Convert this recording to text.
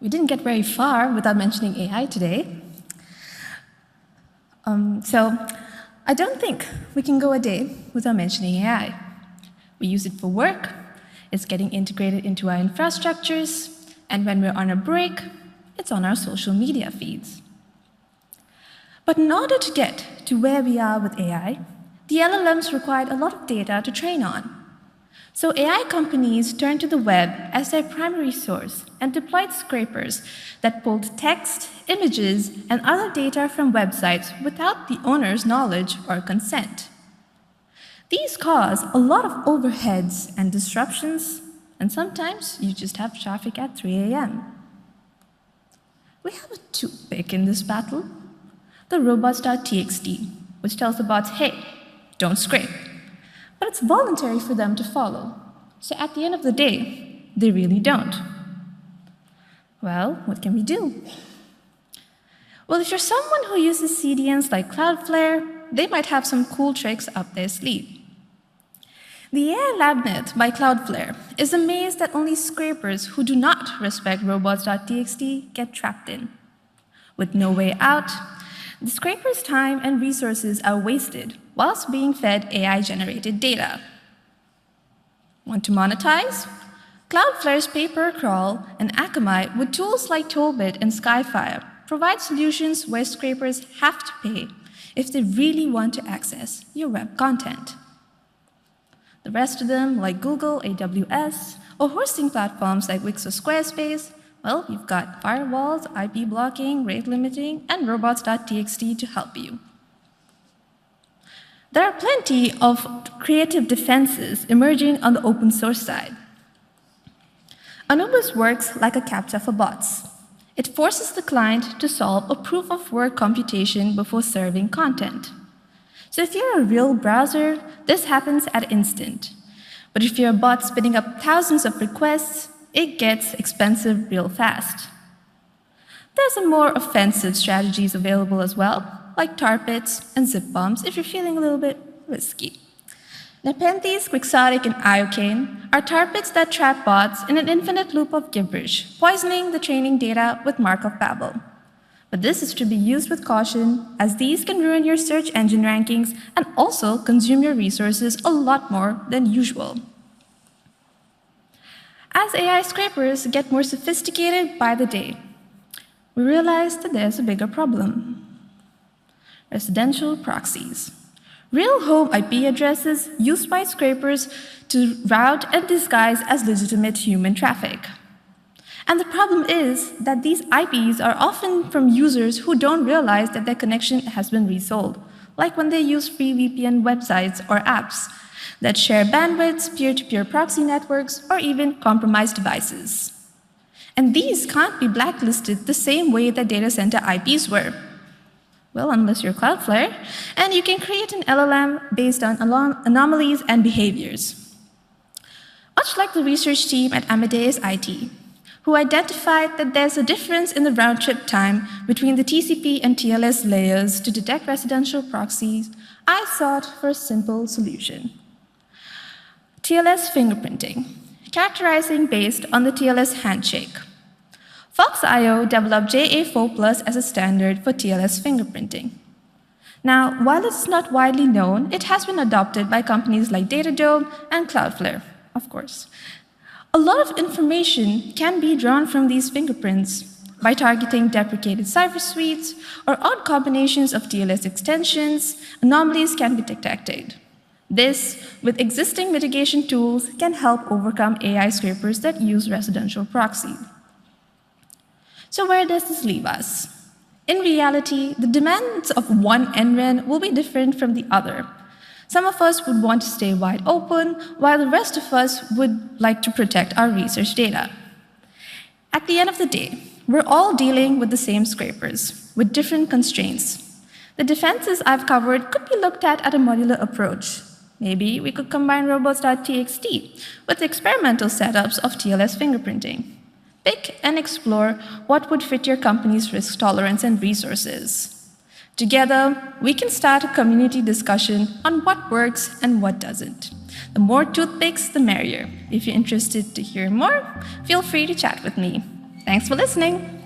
We didn't get very far without mentioning AI today. So I don't think we can go a day without mentioning AI. We use it for work, it's getting integrated into our infrastructures, and when we're on a break, it's on our social media feeds. But in order to get to where we are with AI, the LLMs required a lot of data to train on. So AI companies turned to the web as their primary source and deployed scrapers that pulled text, images, and other data from websites without the owner's knowledge or consent. These cause a lot of overheads and disruptions, and sometimes you just have traffic at 3 a.m. We have a toothpick in this battle, the robots.txt, which tells the bots, hey, don't scrape. But it's voluntary for them to follow. So at the end of the day, they really don't. Well, what can we do? Well, if you're someone who uses CDNs like Cloudflare, they might have some cool tricks up their sleeve. The AI LabNet by Cloudflare is a maze that only scrapers who do not respect robots.txt get trapped in. With no way out, the scraper's time and resources are wasted whilst being fed AI-generated data. Want to monetize? Cloudflare's pay-per-crawl and Akamai, with tools like Toolbit and Skyfire, provide solutions where scrapers have to pay if they really want to access your web content. The rest of them, like Google, AWS, or hosting platforms like Wix or Squarespace, well, you've got firewalls, IP blocking, rate limiting, and robots.txt to help you. There are plenty of creative defenses emerging on the open source side. Anubis works like a CAPTCHA for bots. It forces the client to solve a proof-of-work computation before serving content. So if you're a real browser, this happens at instant. But if you're a bot spinning up thousands of requests, it gets expensive real fast. There's some more offensive strategies available as well, like tar pits and zip bombs if you're feeling a little bit risky. Nepenthes, Quixotic, and Iocane are tar pits that trap bots in an infinite loop of gibberish, poisoning the training data with Markov babble. But this is to be used with caution, as these can ruin your search engine rankings and also consume your resources a lot more than usual. As AI scrapers get more sophisticated by the day, we realize that there's a bigger problem. Residential proxies. Real home IP addresses used by scrapers to route and disguise as legitimate human traffic. And the problem is that these IPs are often from users who don't realize that their connection has been resold, like when they use free VPN websites or apps that share bandwidths, peer-to-peer proxy networks, or even compromised devices. And these can't be blacklisted the same way that data center IPs were. Well, unless you're Cloudflare, and you can create an LLM based on anomalies and behaviors. Much like the research team at Amadeus IT, who identified that there's a difference in the round-trip time between the TCP and TLS layers to detect residential proxies, I sought for a simple solution. TLS fingerprinting, characterizing based on the TLS handshake. Fox.io developed JA4+ as a standard for TLS fingerprinting. Now, while it's not widely known, it has been adopted by companies like Datadome and Cloudflare, of course. A lot of information can be drawn from these fingerprints by targeting deprecated cipher suites or odd combinations of TLS extensions. Anomalies can be detected. This, with existing mitigation tools, can help overcome AI scrapers that use residential proxies. So where does this leave us? In reality, the demands of one NREN will be different from the other. Some of us would want to stay wide open, while the rest of us would like to protect our research data. At the end of the day, we're all dealing with the same scrapers, with different constraints. The defenses I've covered could be looked at a modular approach. Maybe we could combine robots.txt with experimental setups of TLS fingerprinting. Pick and explore what would fit your company's risk tolerance and resources. Together, we can start a community discussion on what works and what doesn't. The more toothpicks, the merrier. If you're interested to hear more, feel free to chat with me. Thanks for listening.